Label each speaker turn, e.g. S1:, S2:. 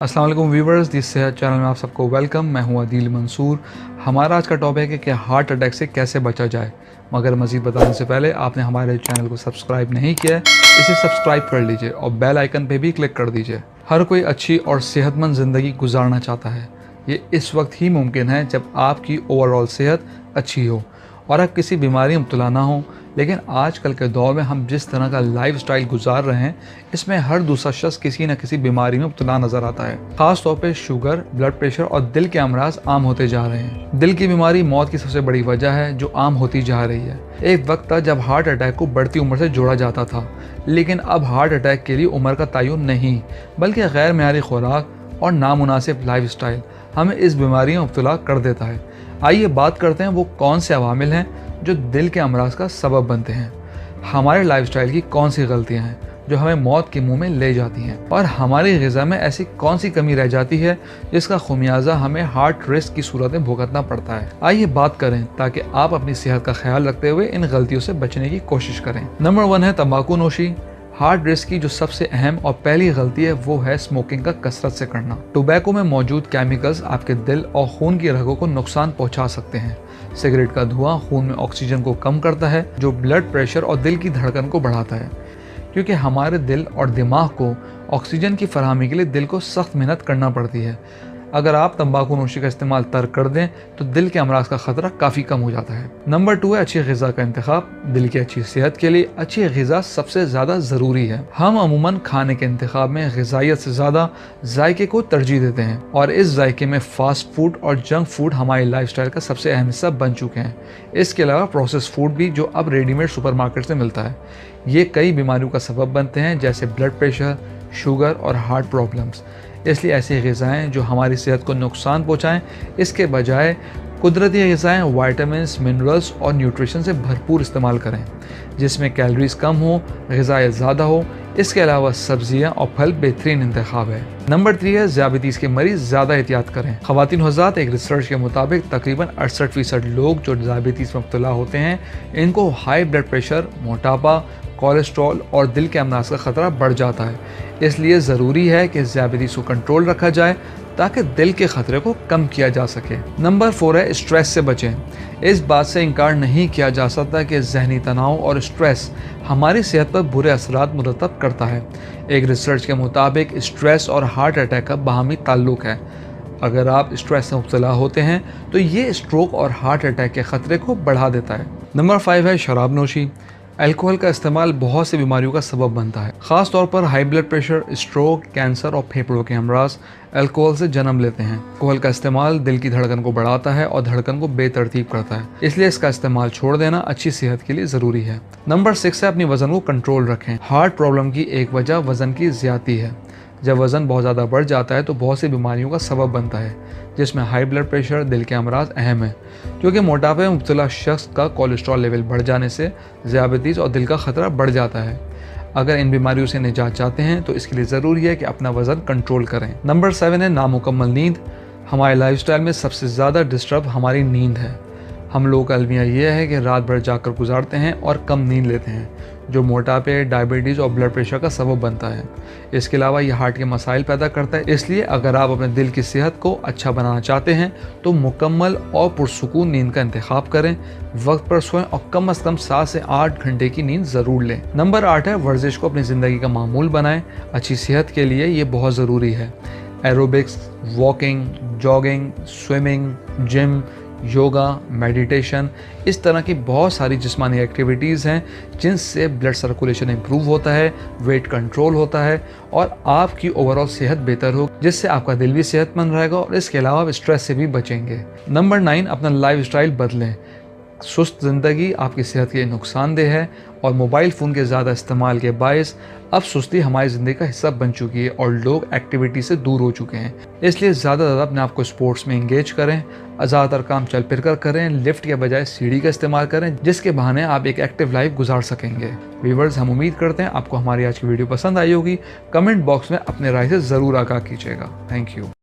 S1: अस्सलाम वालेकुम viewers, this सेहत चैनल में आप सबको वेलकम। मैं हूं आदिल मंसूर। हमारा आज का टॉपिक है कि हार्ट अटैक से कैसे बचा जाए। मगर मज़ीद बताने से पहले आपने हमारे चैनल को सब्सक्राइब नहीं किया है, इसे सब्सक्राइब कर लीजिए और बेल आइकन पे भी क्लिक कर दीजिए। हर कोई अच्छी और सेहतमंद ज़िंदगी गुजारना चाहता है। ये इस वक्त ही मुमकिन है जब आपकी ओवरऑल सेहत अच्छी हो और आप किसी बीमारी में मुब्तला ना हो। लेकिन आजकल के दौर में हम जिस तरह का लाइफ स्टाइल गुजार रहे हैं, इसमें हर दूसरा शख्स किसी न किसी बीमारी में मुब्तला नज़र आता है। ख़ास तौर पे शुगर, ब्लड प्रेशर और दिल के अमराज आम होते जा रहे हैं। दिल की बीमारी मौत की सबसे बड़ी वजह है जो आम होती जा रही है। एक वक्त था जब हार्ट अटैक को बढ़ती उम्र से जोड़ा जाता था, लेकिन अब हार्ट अटैक के लिए उम्र का तयन नहीं, बल्कि गैर मेयारी खुराक और नामुनासिब लाइफ स्टाइल हमें इस बीमारी में मुब्तला कर देता है। आइए बात करते हैं वो कौन से अवामिल हैं जो दिल के अमराज का सबब बनते हैं। हमारे लाइफस्टाइल की कौन सी गलतियां हैं जो हमें मौत के मुंह में ले जाती हैं, और हमारी ग़िज़ा में ऐसी कौन सी कमी रह जाती है जिसका खुमियाजा हमें हार्ट रिस्क की सूरत में भुगतना पड़ता है। आइए बात करें ताकि आप अपनी सेहत का ख्याल रखते हुए इन गलतियों से बचने की कोशिश करें। नंबर 1 है तंबाकू नोशी। हार्ट रिस्क की जो सबसे अहम और पहली गलती है वो है स्मोकिंग का कसरत से करना। टोबैको में मौजूद केमिकल्स आपके दिल और खून की रगों को नुकसान पहुंचा सकते हैं। सिगरेट का धुआं खून में ऑक्सीजन को कम करता है, जो ब्लड प्रेशर और दिल की धड़कन को बढ़ाता है, क्योंकि हमारे दिल और दिमाग को ऑक्सीजन की फराहमी के लिए दिल को सख्त मेहनत करना पड़ती है। अगर आप तंबाकू नोशी का इस्तेमाल तर्क कर दें तो दिल के अमराज का खतरा काफ़ी कम हो जाता है। नंबर 2 है अच्छी ग़िज़ा का इंतखाब। दिल की अच्छी सेहत के लिए अच्छी ग़िज़ा सबसे ज़्यादा ज़रूरी है। हम अमूमन खाने के इंतखाब में ग़िज़ाइयत से ज़्यादा जायके को तरजीह देते हैं, और इस जायके में फ़ास्ट फूड और जंक फूड हमारी लाइफस्टाइल का सबसे अहम हिस्सा बन चुके हैं। इसके अलावा प्रोसेस फूड भी, जो अब रेडीमेड सुपरमार्केट से मिलता है, ये कई बीमारियों का सबब बनते हैं, जैसे ब्लड प्रेशर, शुगर और हार्ट प्रॉब्लम्स। इसलिए ऐसी ग़िज़ाएँ जो हमारी सेहत को नुकसान पहुँचाएँ, इसके बजाय कुदरती ग़िज़ाएँ विटामिन्स, मिनरल्स और न्यूट्रिशन से भरपूर इस्तेमाल करें, जिसमें कैलोरीज कम हो, ग़िज़ाएँ ज़्यादा हो। इसके अलावा सब्जियां और फल बेहतरीन इंतखाब है। नंबर 3 है ज़ियाबतीस के मरीज़ ज़्यादा एहतियात करें। ख़वातीन हज़रात, एक रिसर्च के मुताबिक तकरीबन 68% लोग जो ज़ियाबतीस में मुब्तला होते हैं, इनको हाई ब्लड प्रेशर, मोटापा, कोलेस्ट्रॉल और दिल के अमराज का ख़तरा बढ़ जाता है। इसलिए ज़रूरी है कि ज़ियाबतीस को कंट्रोल रखा जाए ताकि दिल के ख़तरे को कम किया जा सके। नंबर 4 है स्ट्रेस से बचें। इस बात से इनकार नहीं किया जा सकता कि ज़हनी तनाव और स्ट्रेस हमारी सेहत पर बुरे असरात मुरतब करता है। एक रिसर्च के मुताबिक स्ट्रेस और हार्ट अटैक का बाहमी ताल्लुक़ है। अगर आप स्ट्रेस से मुब्तला होते हैं तो ये स्ट्रोक और हार्ट अटैक के ख़तरे को बढ़ा देता है। नंबर 5 है शराब नोशी। अल्कोहल का इस्तेमाल बहुत सी बीमारियों का सबब बनता है। ख़ास तौर पर high blood pressure, stroke, cancer और फेफड़ों के अमराज अल्कोहल से जन्म लेते हैं। अल्कोहल का इस्तेमाल दिल की धड़कन को बढ़ाता है और धड़कन को बेतरतीब करता है, इसलिए इसका इस्तेमाल छोड़ देना अच्छी सेहत के लिए ज़रूरी है। नंबर 6 है अपनी वज़न को कंट्रोल रखें। हार्ट प्रॉब्लम की एक वजह वज़न की ज़्यादती है। जब वज़न बहुत ज़्यादा बढ़ जाता है तो बहुत सी बीमारियों का सबब बनता है, जिसमें हाई ब्लड प्रेशर, दिल के अमराज अहम है, क्योंकि मोटापे में मुब्तला शख्स का कोलेस्ट्रॉल लेवल बढ़ जाने से ज़ियाबतीस और दिल का ख़तरा बढ़ जाता है। अगर इन बीमारियों से निजात चाहते हैं तो इसके लिए ज़रूरी है कि अपना वज़न कंट्रोल करें। नंबर 7 है नामुकम्मल नींद। हमारे लाइफस्टाइल में सबसे ज़्यादा डिस्टर्ब हमारी नींद है। हम लोग का अलमिया ये है कि रात भर जाकर गुजारते हैं और कम नींद लेते हैं, जो मोटापे, डायबिटीज़ और ब्लड प्रेशर का सबब बनता है। इसके अलावा ये हार्ट के मसाइल पैदा करता है। इसलिए अगर आप अपने दिल की सेहत को अच्छा बनाना चाहते हैं तो मुकम्मल और पुरसुकून नींद का इंतखाब करें, वक्त पर सोएं और कम अज़ कम 7 से 8 घंटे की नींद ज़रूर लें। नंबर 8 है वर्जिश को अपनी ज़िंदगी का मामूल बनाएं। अच्छी सेहत के लिए ये बहुत ज़रूरी है। Aerobics, walking, jogging, swimming, gym, yoga, meditation, इस तरह की बहुत सारी जिस्मानी एक्टिविटीज़ हैं जिनसे ब्लड सर्कुलेशन इम्प्रूव होता है, वेट कंट्रोल होता है और आपकी ओवरऑल सेहत बेहतर हो, जिससे आपका दिल भी सेहतमंद रहेगा और इसके अलावा आप स्ट्रेस से भी बचेंगे। नंबर 9, अपना लाइफस्टाइल बदलें। सुस्त ज़िंदगी आपकी सेहत के लिए नुकसानदेह है और मोबाइल फ़ोन के ज़्यादा इस्तेमाल के बायस अब सुस्ती हमारी ज़िंदगी का हिस्सा बन चुकी है और लोग एक्टिविटी से दूर हो चुके हैं। इसलिए ज़्यादा ज़्यादा अपने आप को स्पोर्ट्स में इंगेज करें, ज़्यादातर काम चल फिर कर करें, लिफ्ट के बजाय सीढ़ी का इस्तेमाल करें, जिसके बहाने आप एक एक्टिव लाइफ गुजार सकेंगे। व्यूअर्स, हम उम्मीद करते हैं आपको हमारी आज की वीडियो पसंद आई होगी। कमेंट बॉक्स में अपने राय से ज़रूर आगाह कीजिएगा। Thank you.